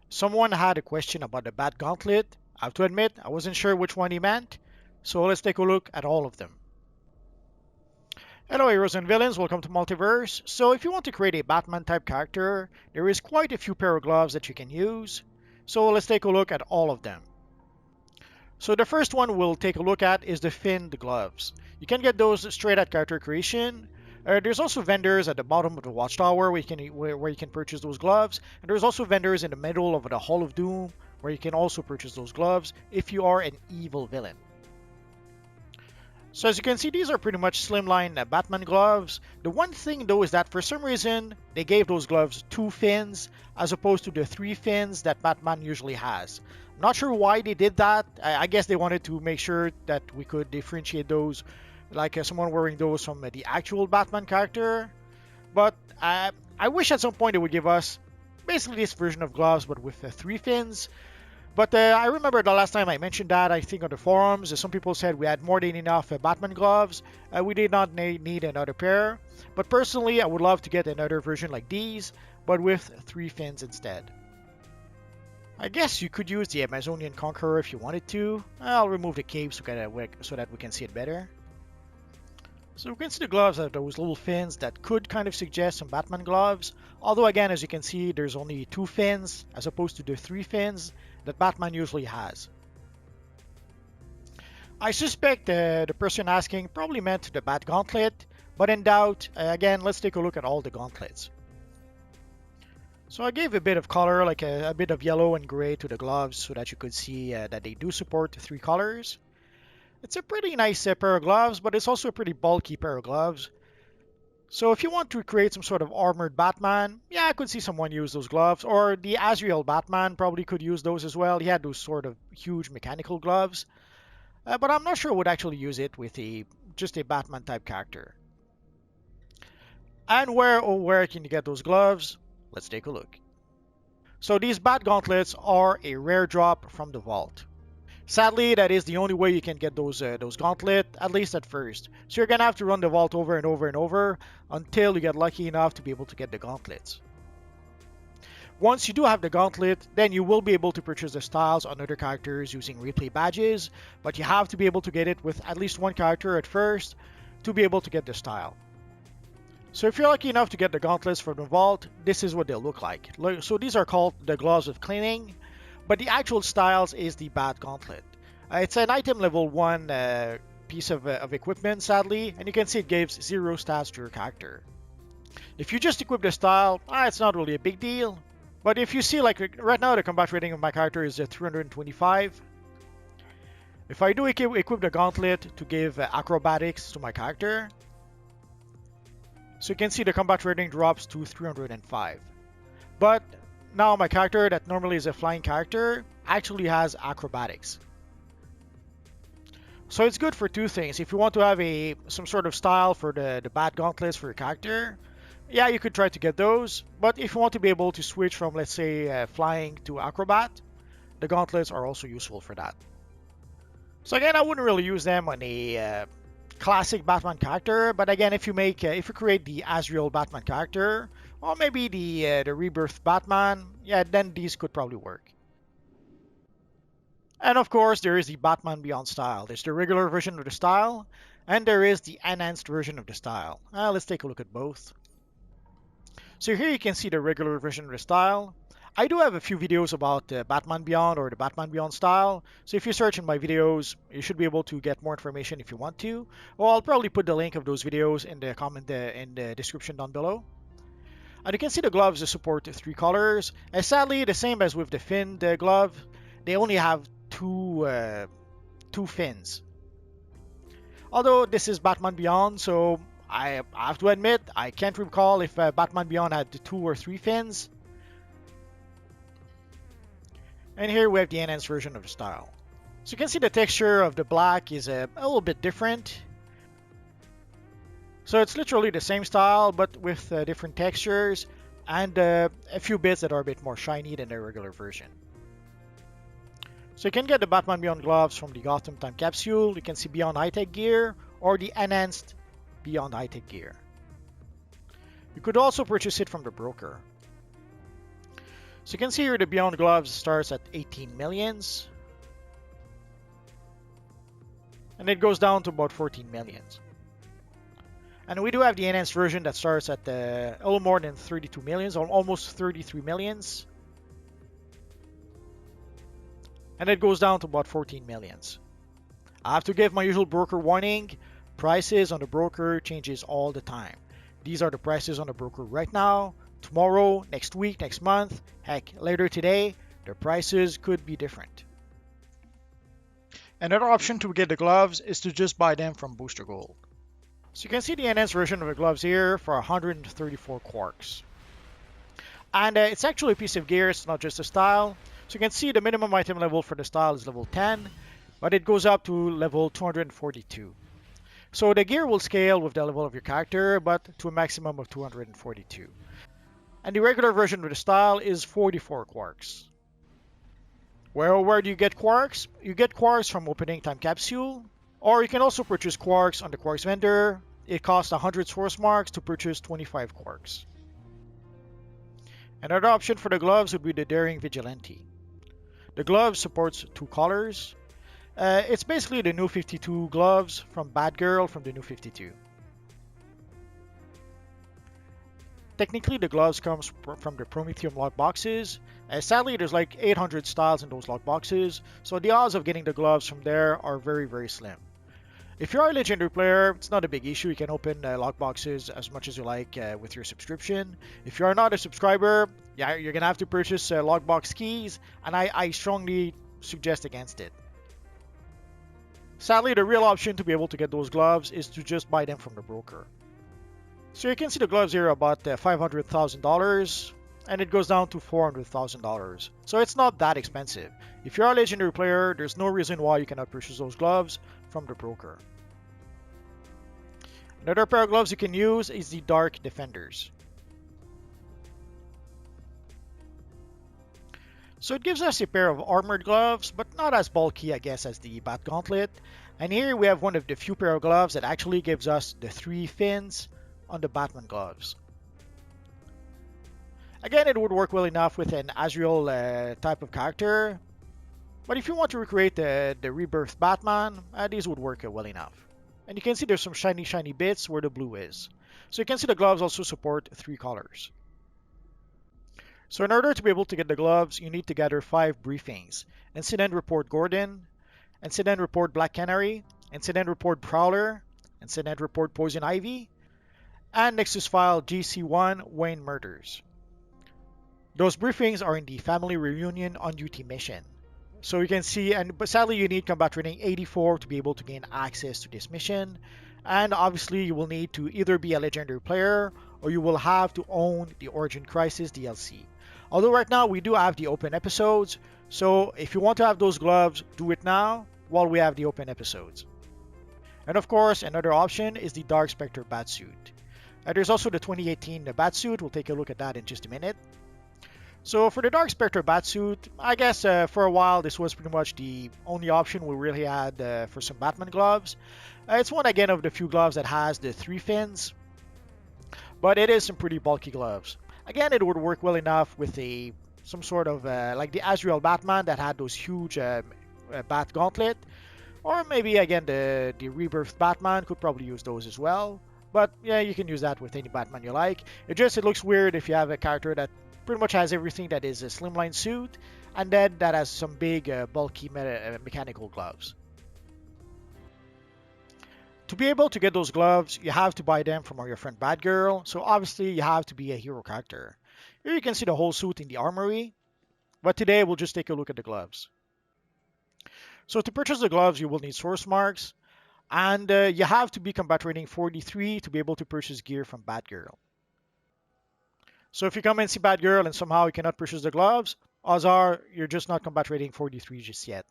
Someone had a question about the Bat Gauntlet. I have to admit, I wasn't sure which one he meant, so let's take a look at all of them. Hello heroes and villains, welcome to Multiverse. So if you want to create a Batman type character, there is quite a few pair of gloves that you can use. So let's take a look at all of them. So the first one we'll take a look at is the finned gloves. You can get those straight at character creation. There's also vendors at the bottom of the watchtower where you can purchase those gloves. And there's also vendors in the middle of the Hall of Doom where you can also purchase those gloves if you are an evil villain. So as you can see, these are pretty much slimline Batman gloves. The one thing though is that for some reason they gave those gloves 2 fins as opposed to the 3 fins that Batman usually has. I'm not sure why they did that. I guess they wanted to make sure that we could differentiate those, like someone wearing those from the actual Batman character. But I wish at some point they would give us basically this version of gloves but with 3 fins. But I remember the last time I mentioned that, I think on the forums, some people said we had more than enough Batman gloves. We did not need another pair. But personally, I would love to get another version like these, but with 3 fins instead. I guess you could use the Amazonian Conqueror if you wanted to. I'll remove the cape so that we can see it better. So we can see the gloves have those little fins that could kind of suggest some Batman gloves. Although again, as you can see, there's only 2 fins as opposed to the 3 fins that Batman usually has. I suspect the person asking probably meant the Bat Gauntlet, but in doubt, again, let's take a look at all the gauntlets. So I gave a bit of color, like a bit of yellow and gray to the gloves so that you could see that they do support 3 colors. It's a pretty nice pair of gloves, but it's also a pretty bulky pair of gloves. So if you want to create some sort of armored Batman, yeah, I could see someone use those gloves. Or the Azrael Batman probably could use those as well. He had those sort of huge mechanical gloves. But I'm not sure I would actually use it with just a Batman type character. And where can you get those gloves? Let's take a look. So these Bat Gauntlets are a rare drop from the vault. Sadly, that is the only way you can get those gauntlet, at least at first. So you're gonna have to run the vault over and over and over until you get lucky enough to be able to get the gauntlets. Once you do have the gauntlet, then you will be able to purchase the styles on other characters using replay badges, but you have to be able to get it with at least one character at first to be able to get the style. So if you're lucky enough to get the gauntlets from the vault, this is what they'll look like. So these are called the gloves of cleaning. But the actual styles is the Bat Gauntlet. It's an item level 1 piece of equipment, sadly, and you can see it gives 0 stats to your character. If you just equip the style, it's not really a big deal. But if you see, like right now, the combat rating of my character is 325. If I do equip the Gauntlet to give acrobatics to my character, so you can see the combat rating drops to 305. But now my character that normally is a flying character actually has acrobatics. So it's good for 2 things. If you want to have some sort of style for the Bat Gauntlets for your character, yeah, you could try to get those. But if you want to be able to switch from, let's say, flying to acrobat, the gauntlets are also useful for that. So again, I wouldn't really use them on a classic Batman character, but again, if you create the Azrael Batman character, or maybe the Rebirth Batman, yeah, then these could probably work. And of course, there is the Batman Beyond style. There's the regular version of the style, and there is the enhanced version of the style. Let's take a look at both. So here you can see the regular version of the style. I do have a few videos about Batman Beyond or the Batman Beyond style, so if you search in my videos, you should be able to get more information if you want to. Well, I'll probably put the link of those videos in the description down below. And you can see the gloves support 3 colors. And sadly, the same as with the finned glove, they only have two fins. Although this is Batman Beyond, so I have to admit, I can't recall if Batman Beyond had 2 or 3 fins. And here we have the enhanced version of the style. So you can see the texture of the black is a little bit different. So it's literally the same style, but with different textures and a few bits that are a bit more shiny than the regular version. So you can get the Batman Beyond gloves from the Gotham Time Capsule. You can see Beyond High-Tech Gear or the enhanced Beyond High-Tech Gear. You could also purchase it from the broker. So you can see here the Beyond gloves starts at 18 millions. And it goes down to about 14 millions. And we do have the enhanced version that starts at a little more than 32 millions, or almost 33 millions. And it goes down to about 14 millions. I have to give my usual broker warning. Prices on the broker changes all the time. These are the prices on the broker right now. Tomorrow, next week, next month, heck, later today, the prices could be different. Another option to get the gloves is to just buy them from Booster Gold. So you can see the enhanced version of the gloves here for 134 quarks. And it's actually a piece of gear, it's not just a style. So you can see the minimum item level for the style is level 10, but it goes up to level 242. So the gear will scale with the level of your character, but to a maximum of 242. And the regular version of the style is 44 quarks. Well, where do you get quarks? You get quarks from opening time capsule, or you can also purchase quarks on the quarks vendor. It costs 100 source marks to purchase 25 quarks. Another option for the gloves would be the Daring Vigilante. The glove supports 2 colors. It's basically the new 52 gloves from Batgirl from the new 52. Technically, the gloves comes from the Prometheum lock boxes. Sadly, there's like 800 styles in those lock boxes, so the odds of getting the gloves from there are very, very slim. If you're a legendary player, it's not a big issue. You can open lock boxes as much as you like with your subscription. If you are not a subscriber, yeah, you're gonna have to purchase lockbox keys, and I strongly suggest against it. Sadly, the real option to be able to get those gloves is to just buy them from the broker. So you can see the gloves here are about $500,000, and it goes down to $400,000. So it's not that expensive. If you're a legendary player, there's no reason why you cannot purchase those gloves from the broker. Another pair of gloves you can use is the Dark Defenders. So it gives us a pair of armored gloves, but not as bulky, I guess, as the Bat Gauntlet. And here we have one of the few pair of gloves that actually gives us the 3 fins on the Batman gloves. Again, it would work well enough with an Azrael type of character, but if you want to recreate the Rebirth Batman, these would work well enough. And you can see there's some shiny bits where the blue is. So you can see the gloves also support 3 colors. So in order to be able to get the gloves, you need to gather 5 briefings. Incident Report Gordon, Incident Report Black Canary, Incident Report Prowler, Incident Report Poison Ivy, and Nexus File GC1 Wayne Murders. Those briefings are in the Family Reunion on duty mission. So you can see, but sadly you need combat rating 84 to be able to gain access to this mission. And obviously you will need to either be a legendary player or you will have to own the Origin Crisis DLC. Although right now we do have the open episodes, so if you want to have those gloves, do it now while we have the open episodes. And of course, another option is the Dark Spectre Batsuit. There's also the 2018 Batsuit, we'll take a look at that in just a minute. So for the Dark Spectre Batsuit, I guess for a while this was pretty much the only option we really had for some Batman gloves. It's one again of the few gloves that has the 3 fins, but it is some pretty bulky gloves. Again, it would work well enough with some sort of like the Azrael Batman that had those huge Bat Gauntlet, or maybe again the Rebirth Batman could probably use those as well. But yeah, you can use that with any Batman you like. It looks weird if you have a character that pretty much has everything that is a slimline suit, and then that has some big bulky mechanical gloves. To be able to get those gloves, you have to buy them from your friend Batgirl, so obviously you have to be a hero character. Here you can see the whole suit in the armory, but today we'll just take a look at the gloves. So to purchase the gloves, you will need source marks, and you have to be combat rating 43 to be able to purchase gear from Batgirl. So if you come and see Batgirl and somehow you cannot purchase the gloves, odds are you're just not combat rating 43 just yet.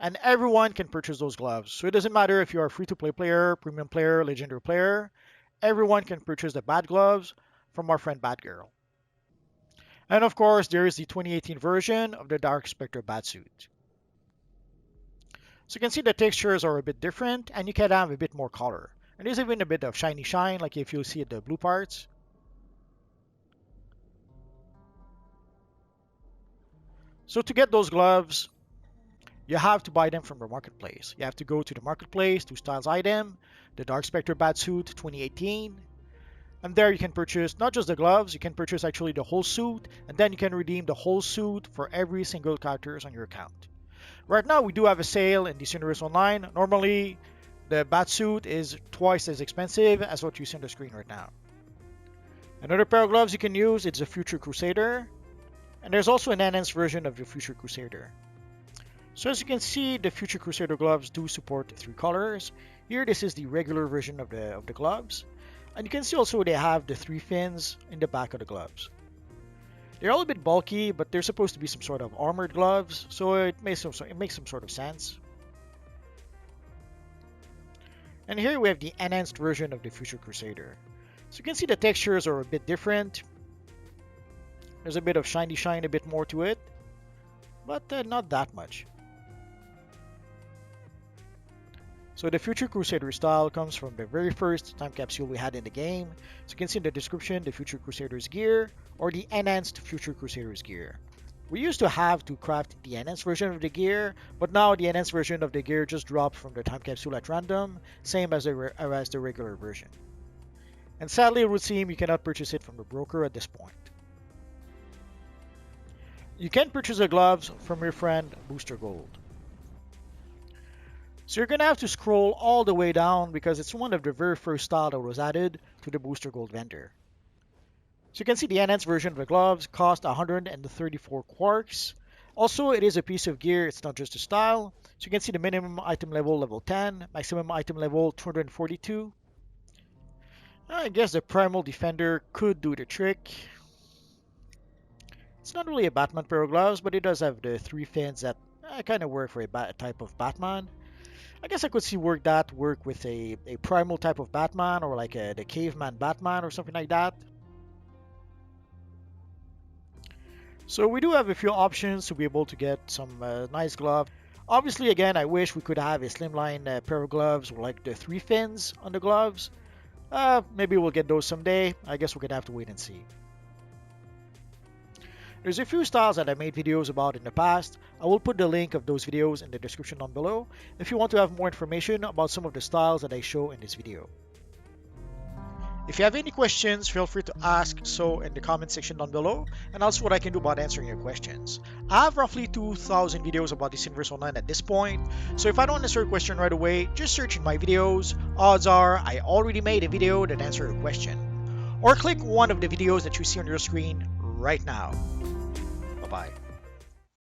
And everyone can purchase those gloves. So it doesn't matter if you're a free-to-play player, premium player, legendary player, everyone can purchase the Bat gloves from our friend Batgirl. And of course, there is the 2018 version of the Dark Spectre Batsuit. So you can see the textures are a bit different and you can have a bit more color. And there's even a bit of shiny shine, like if you see the blue parts. So to get those gloves, you have to buy them from the marketplace. You have to go to the marketplace to Styles Item, the Dark Spectre Batsuit 2018. And there you can purchase not just the gloves, you can purchase actually the whole suit, and then you can redeem the whole suit for every single characters on your account. Right now we do have a sale in DC Universe Online. Normally the Batsuit is twice as expensive as what you see on the screen right now. Another pair of gloves you can use is the Future Crusader, and there's also an enhanced version of the Future Crusader. So as you can see, the Future Crusader gloves do support 3 colors. Here this is the regular version of the gloves. And you can see also they have the 3 fins in the back of the gloves. They're all a bit bulky, but they're supposed to be some sort of armored gloves, so it makes some sort of sense. And here we have the enhanced version of the Future Crusader. So you can see the textures are a bit different. There's a bit of shiny shine, a bit more to it, but not that much. So the Future Crusader style comes from the very first time capsule we had in the game. So you can see in the description the Future Crusader's gear or the enhanced Future Crusader's gear. We used to have to craft the enhanced version of the gear, but now the enhanced version of the gear just dropped from the time capsule at random, same as the regular version. And sadly it would seem you cannot purchase it from the broker at this point. You can purchase the gloves from your friend Booster Gold. So you're going to have to scroll all the way down because it's one of the very first style that was added to the Booster Gold vendor. So you can see the enhanced version of the gloves cost 134 quarks. Also, it is a piece of gear, it's not just a style. So you can see the minimum item level 10, maximum item level 242. I guess the Primal Defender could do the trick. It's not really a Batman pair of gloves, but it does have the 3 fins that kind of work for a type of Batman. I guess I could see work with a primal type of Batman or like the caveman Batman or something like that. So we do have a few options to be able to get some nice gloves. Obviously, again, I wish we could have a slimline pair of gloves with like the 3 fins on the gloves. Maybe we'll get those someday. I guess we're gonna have to wait and see. There's a few styles that I made videos about in the past. I will put the link of those videos in the description down below if you want to have more information about some of the styles that I show in this video. If you have any questions, feel free to ask so in the comment section down below, and I'll see what I can do about answering your questions. I have roughly 2,000 videos about this Universe Online at this point, so if I don't answer your question right away, just search in my videos. Odds are I already made a video that answers your question. Or click one of the videos that you see on your screen right now. Bye-bye.